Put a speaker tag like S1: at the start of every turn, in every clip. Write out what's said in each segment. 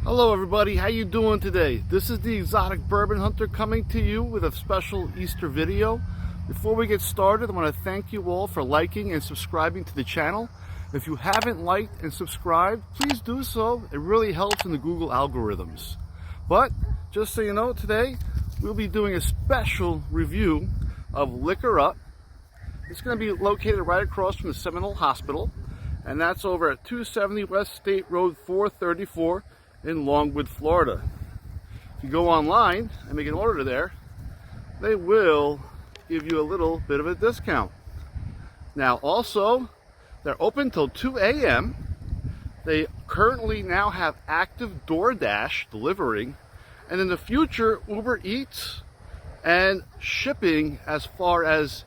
S1: Hello everybody, how you doing today? This is the Exotic Bourbon Hunter coming to you with a special Easter video. Before we get started, I want to thank you all for liking and subscribing to the channel. If you haven't liked and subscribed, please do so. It really helps in the Google algorithms. But just so you know, today we'll be doing a special review of Liquor Up. It's going to be located right across from the Seminole Hospital, and that's over at 270 West State Road 434 in Longwood, Florida. If you go online and make an order there, they will give you a little bit of a discount. Now also, they're open till 2 a.m. They currently now have active DoorDash delivering, and in the future Uber Eats and shipping as far as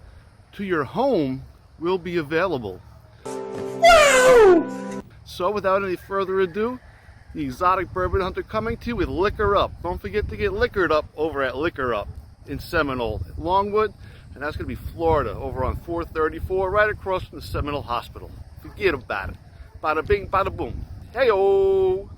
S1: to your home will be available. Woo! So without any further ado, the Exotic Bourbon Hunter coming to you with Liquor Up. Don't forget to get liquored up over at Liquor Up in Seminole, Longwood, and that's going to be Florida, over on 434, right across from the Seminole Hospital. Forget about it. Bada bing, bada boom. Hey-o!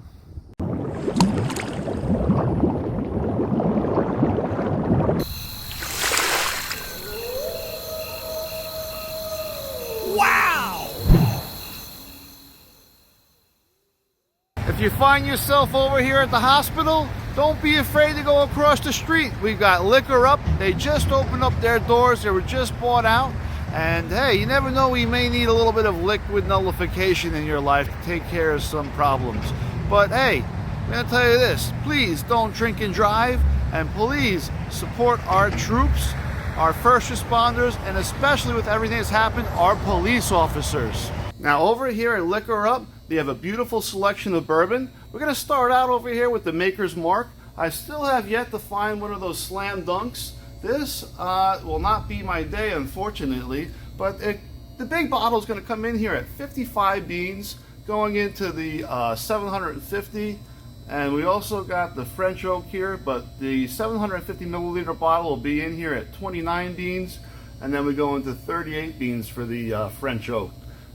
S1: If you find yourself over here at the hospital, don't be afraid to go across the street. We've got Liquor Up. They just opened up their doors. They were just bought out. And hey, you never know, you may need a little bit of liquid nullification in your life to take care of some problems. But hey, I'm going to tell you this. Please don't drink and drive. And please support our troops, our first responders, and especially with everything that's happened, our police officers. Now over here at Liquor Up, they have a beautiful selection of bourbon. We're going to start out over here with the Maker's Mark. I still have yet to find one of those slam dunks. This will not be my day, unfortunately, but the big bottle is going to come in here at 55 beans, going into the 750. And we also got the French oak here, but the 750 milliliter bottle will be in here at 29 beans, and then we go into 38 beans for the French oak.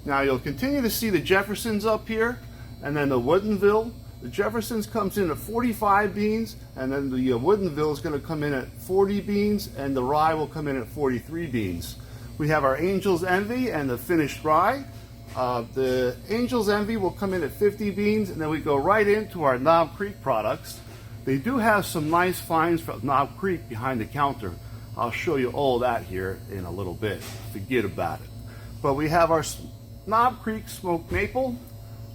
S1: Now you'll continue to see the Jeffersons up here, and then the Woodinville. The Jeffersons comes in at 45 beans, and then the Woodinville is going to come in at 40 beans, and the rye will come in at 43 beans. We have our Angel's Envy and the finished rye. The Angel's Envy will come in at 50 beans, and then we go right into our Knob Creek products. They do have some nice finds from Knob Creek behind the counter. I'll show you all that here in a little bit. Forget about it. But we have our Knob Creek Smoked Maple,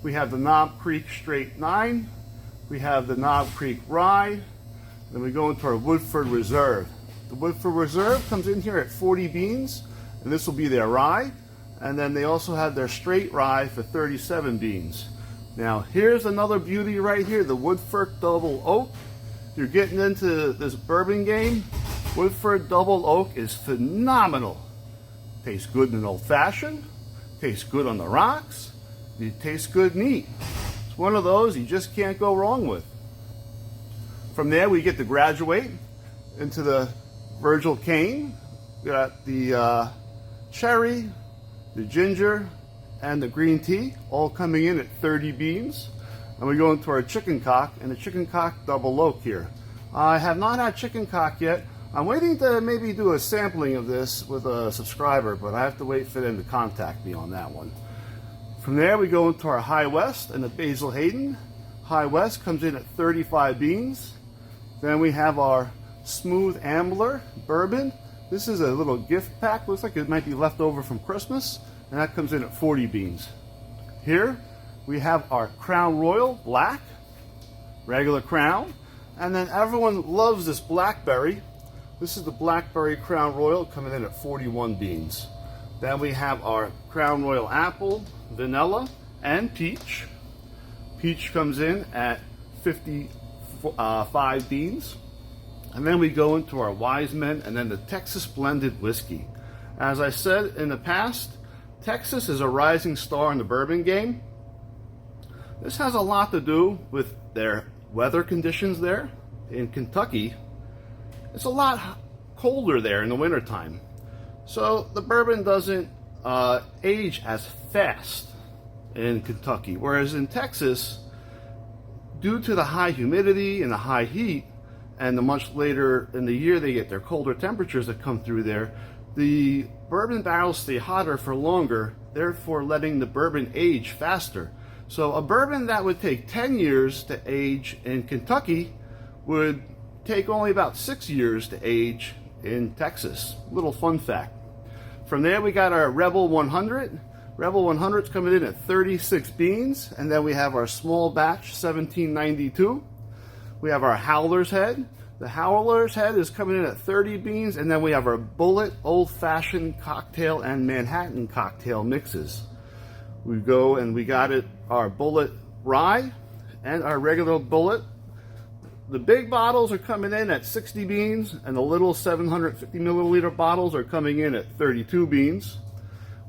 S1: we have the Knob Creek Straight 9, we have the Knob Creek Rye, then we go into our Woodford Reserve. The Woodford Reserve comes in here at 40 beans, and this will be their rye, and then they also have their straight rye for 37 beans. Now here's another beauty right here, the Woodford Double Oak. If you're getting into this bourbon game, Woodford Double Oak is phenomenal. Tastes good in an old fashioned. Tastes good on the rocks. It tastes good neat. It's one of those you just can't go wrong with. From there we get to graduate into the Virgil Cane. We got the cherry, the ginger, and the green tea, all coming in at 30 beans. And we go into our chicken cock and the chicken cock double oak here. I have not had chicken cock yet. I'm waiting to maybe do a sampling of this with a subscriber, but I have to wait for them to contact me on that one. From there we go into our High West and the Basil Hayden. High West comes in at 35 beans. Then we have our Smooth Ambler Bourbon. This is a little gift pack. Looks like it might be left over from Christmas, and that comes in at 40 beans. Here we have our Crown Royal Black, regular Crown, and then everyone loves this blackberry. This is the Blackberry Crown Royal coming in at 41 beans. Then we have our Crown Royal Apple, Vanilla, and Peach. Peach comes in at 55 beans. And then we go into our Wise Men and then the Texas Blended Whiskey. As I said in the past, Texas is a rising star in the bourbon game. This has a lot to do with their weather conditions there. In Kentucky, it's a lot colder there in the wintertime. So the bourbon doesn't age as fast in Kentucky, whereas in Texas, due to the high humidity and the high heat, and the much later in the year they get their colder temperatures that come through there, the bourbon barrels stay hotter for longer, therefore letting the bourbon age faster. So a bourbon that would take 10 years to age in Kentucky would take only about 6 years to age in Texas. Little fun fact. From there we got our Rebel 100. Rebel 100 is coming in at 36 beans, and then we have our small batch 1792. We have our Howler's Head. The Howler's Head is coming in at 30 beans, and then we have our Bullet Old Fashioned Cocktail and Manhattan Cocktail mixes. We go and we got it, our Bullet Rye and our regular Bullet. The big bottles are coming in at 60 beans, and the little 750 milliliter bottles are coming in at 32 beans.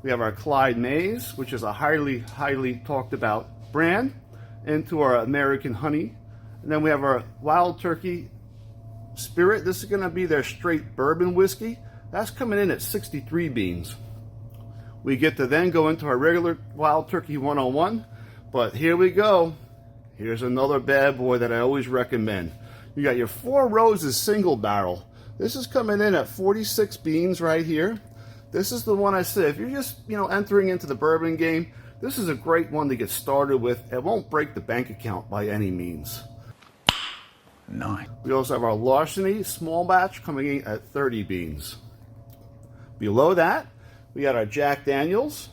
S1: We have our Clyde Mays, which is a highly talked about brand, into our American Honey. And then we have our Wild Turkey Spirit. This is going to be their straight bourbon whiskey. That's coming in at 63 beans. We get to then go into our regular Wild Turkey 101. But here we go. Here's another bad boy that I always recommend. You got your Four Roses single barrel. This is coming in at 46 beans right here. This is the one I say, if you're just, entering into the bourbon game, this is a great one to get started with. It won't break the bank account by any means. 9. We also have our Larceny small batch coming in at 30 beans. Below that, we got our Jack Daniels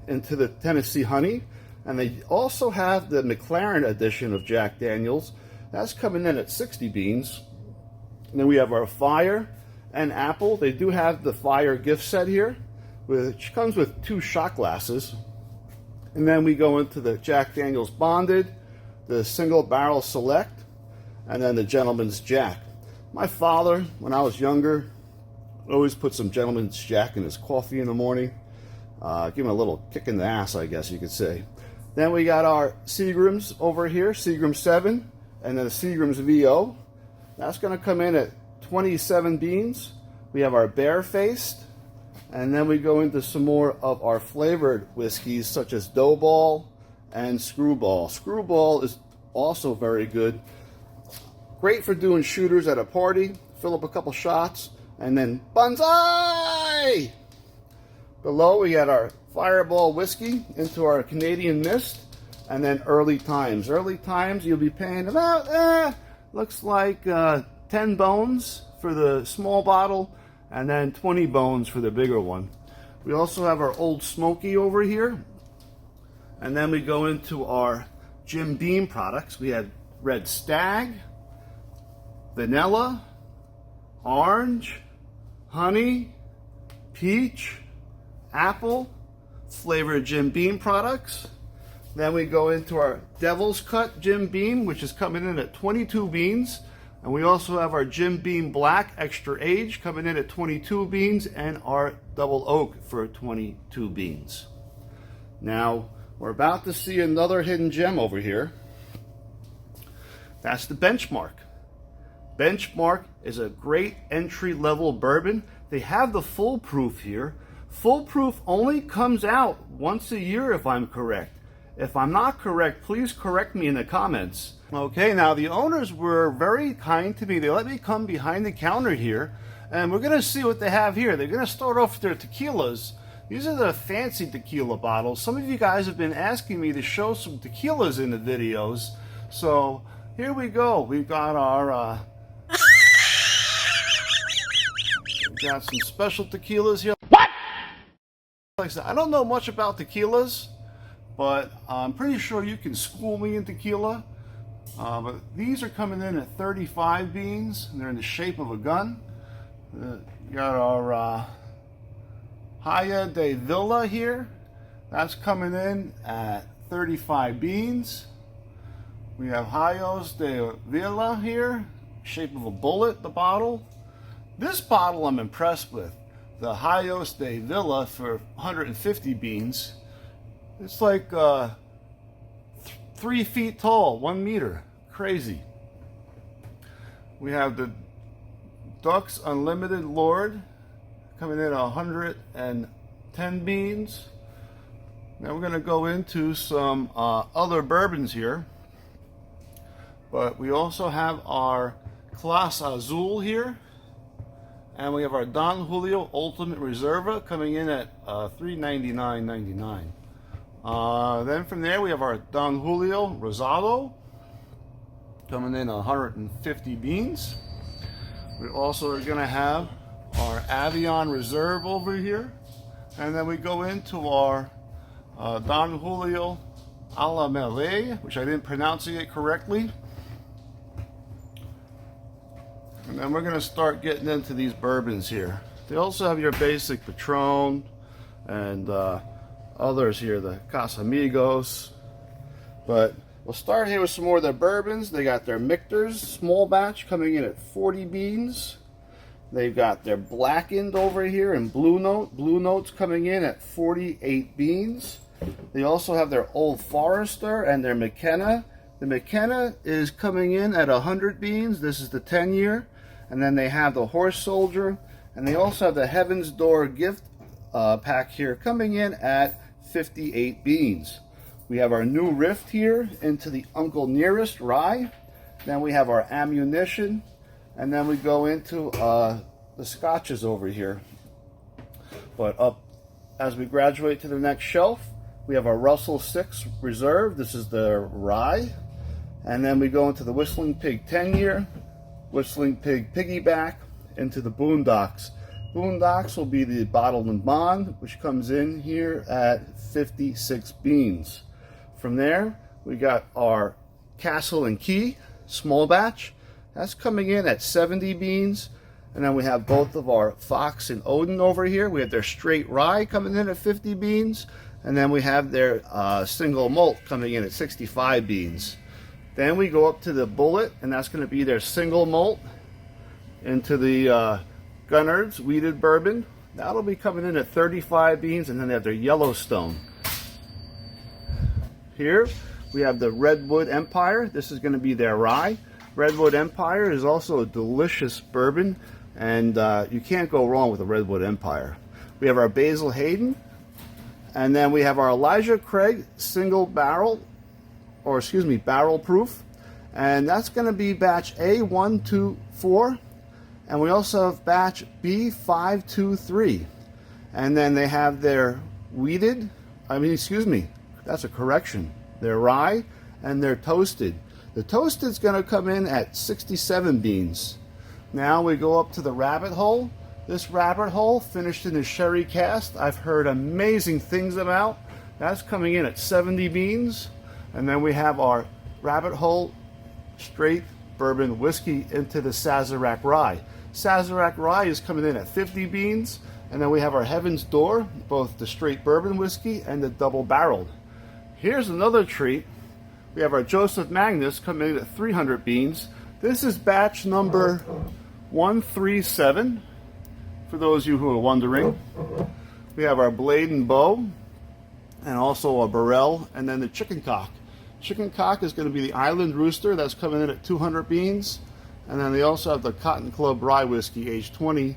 S1: into the Tennessee Honey, and they also have the McLaren edition of Jack Daniels. That's coming in at 60 beans. And then we have our Fire and Apple. They do have the Fire gift set here, which comes with 2 shot glasses. And then we go into the Jack Daniels Bonded, the Single Barrel Select, and then the Gentleman's Jack. My father, when I was younger, always put some Gentleman's Jack in his coffee in the morning. Give him a little kick in the ass, I guess you could say. Then we got our Seagram's over here, Seagram 7, and then the Seagram's VO. That's going to come in at 27 beans. We have our Barefaced, and then we go into some more of our flavored whiskeys such as Doughball and Screwball. Screwball is also very good. Great for doing shooters at a party. Fill up a couple shots and then banzai! Below we got our Fireball whiskey into our Canadian Mist, and then Early Times. Early Times you'll be paying about, looks like 10 bones for the small bottle, and then 20 bones for the bigger one. We also have our Old Smoky over here, and then we go into our Jim Beam products. We have Red Stag, Vanilla, Orange, Honey, Peach, Apple, flavored Jim Beam products. Then we go into our Devil's Cut Jim Beam, which is coming in at 22 beans. And we also have our Jim Beam Black Extra Age coming in at 22 beans, and our Double Oak for 22 beans. Now, we're about to see another hidden gem over here. That's the Benchmark. Benchmark is a great entry-level bourbon. They have the Full Proof here. Full Proof only comes out once a year, if I'm correct. If I'm not correct, please correct me in the comments. Okay, now the owners were very kind to me. They let me come behind the counter here, and we're going to see what they have here. They're going to start off with their tequilas. These are the fancy tequila bottles. Some of you guys have been asking me to show some tequilas in the videos. So here we go. We've got our... we've got some special tequilas here. What? Like I said, I don't know much about tequilas, but I'm pretty sure you can school me in tequila. But these are coming in at 35 beans, and they're in the shape of a gun. You got our Haya de Villa here. That's coming in at 35 beans. We have Hayos de Villa here, shape of a bullet, the bottle. This bottle I'm impressed with. The Hayos de Villa for 150 beans. It's like 3 feet tall, 1 meter. Crazy. We have the Ducks Unlimited Lord coming in at 110 beans. Now we're going to go into some other bourbons here. But we also have our Clase Azul here. And we have our Don Julio Ultimate Reserva coming in at $399.99. Then from there we have our Don Julio Rosado coming in 150 beans. We also are going to have our Avion Reserve over here. And then we go into our Don Julio a la Merveille, which I didn't pronounce it correctly. And then we're going to start getting into these bourbons here. They also have your basic Patron and others here, the Casamigos. But we'll start here with some more of their bourbons. They got their Michter's small batch coming in at 40 beans. They've got their blackened over here in Blue Note. Blue Note's coming in at 48 beans. They also have their Old Forester and their McKenna. The McKenna is coming in at 100 beans. This is the 10-year. And then they have the Horse Soldier. And they also have the Heaven's Door gift pack here coming in at 58 beans. We have our new Rift here into the Uncle Nearest Rye. Then we have our Ammunition. And then we go into the Scotches over here. But up as we graduate to the next shelf, we have our Russell 6 Reserve. This is the Rye. And then we go into the Whistling Pig 10-year, Whistling Pig Piggyback, into the Boondocks. Boondocks will be the Bottled and Bond, which comes in here at 56 beans. From there, we got our Castle and Key small batch. That's coming in at 70 beans. And then we have both of our Fox and Odin over here. We have their straight rye coming in at 50 beans. And then we have their single malt coming in at 65 beans. Then we go up to the Bullet, and that's going to be their single malt into the Gunnards Wheated Bourbon. That'll be coming in at 35 beans. And then they have their Yellowstone. Here we have the Redwood Empire. This is going to be their rye. Redwood Empire is also a delicious bourbon, and you can't go wrong with a Redwood Empire. We have our Basil Hayden, and then we have our Elijah Craig single barrel, or excuse me, barrel proof, and that's going to be batch A124, and we also have batch B523, and then they have their wheated, that's a correction, their rye and their toasted. The toasted is going to come in at 67 beans. Now we go up to the Rabbit Hole. This Rabbit Hole, finished in a sherry cask, I've heard amazing things about. That's coming in at 70 beans. And then we have our Rabbit Hole straight bourbon whiskey into the Sazerac Rye. Sazerac Rye is coming in at 50 beans. And then we have our Heaven's Door, both the straight bourbon whiskey and the double barreled. Here's another treat. We have our Joseph Magnus coming in at 300 beans. This is batch number 137, for those of you who are wondering. We have our Blade and Bow, and also a Burrell, and then the Chicken Cock. Chicken Cock is going to be the Island Rooster. That's coming in at 200 beans. And then they also have the Cotton Club Rye Whiskey, aged 20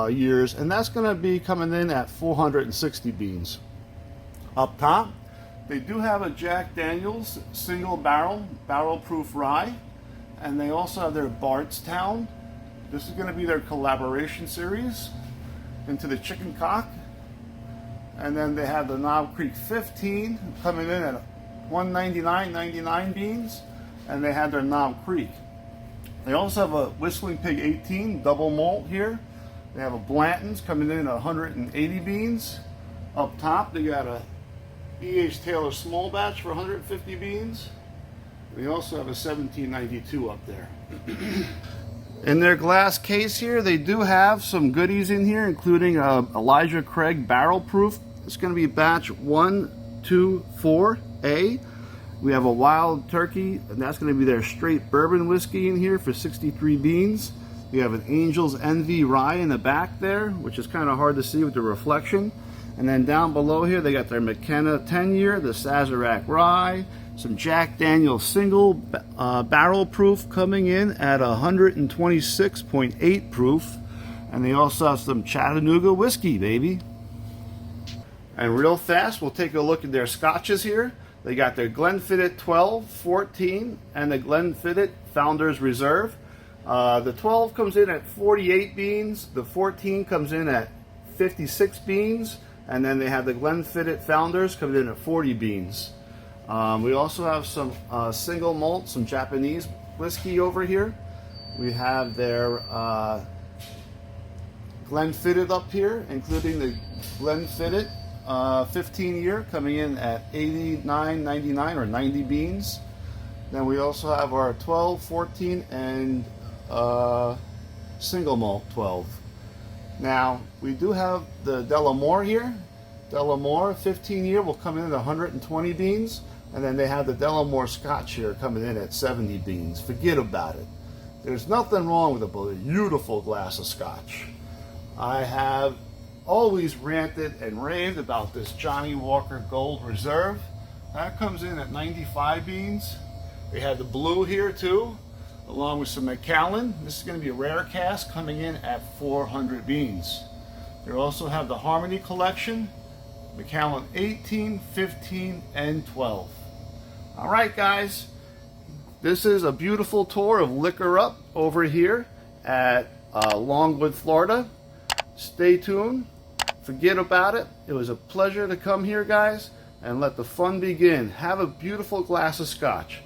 S1: years, and that's going to be coming in at 460 beans. Up top, they do have a Jack Daniel's single barrel proof rye, and they also have their Bardstown. This is going to be their collaboration series into the Chicken Cock. And then they have the Knob Creek 15 coming in at 199.99 beans, and they had their Knob Creek. They also have a Whistling Pig 18 double malt here. They have a Blanton's coming in at 180 beans. Up top, they got a E.H. Taylor small batch for 150 beans. We also have a 1792 up there. In their glass case here, they do have some goodies in here, including Elijah Craig barrel proof. It's going to be batch 124A. We have a Wild Turkey, and that's going to be their straight bourbon whiskey in here for 63 beans. We have an Angel's Envy rye in the back there, which is kind of hard to see with the reflection. And then down below here, they got their McKenna 10-year, the Sazerac rye, some Jack Daniel's single barrel proof coming in at 126.8 proof. And they also have some Chattanooga whiskey, baby. And real fast, we'll take a look at their scotches here. They got their Glenfiddich 12, 14, and the Glenfiddich Founders Reserve. The 12 comes in at 48 beans, the 14 comes in at 56 beans, and then they have the Glenfiddich Founders coming in at 40 beans. We also have some single malt, some Japanese whiskey over here. We have their Glenfiddich up here, including the Glenfiddich 15 year coming in at 89.99 or 90 beans. Then we also have our 12, 14, and single malt 12. Now we do have the Delamore here. Delamore 15 year will come in at 120 beans, and then they have the Delamore Scotch here coming in at 70 beans. Forget about it. There's nothing wrong with a beautiful glass of Scotch. I have always ranted and raved about this Johnny Walker Gold Reserve. That comes in at 95 beans. We have the blue here too, along with some Macallan. This is going to be a rare cask coming in at 400 beans. They also have the Harmony Collection, Macallan 18, 15, and 12. All right, guys, this is a beautiful tour of Liquor Up over here at Longwood, Florida. Stay tuned. Forget about it. It was a pleasure to come here, guys, and let the fun begin. Have a beautiful glass of Scotch.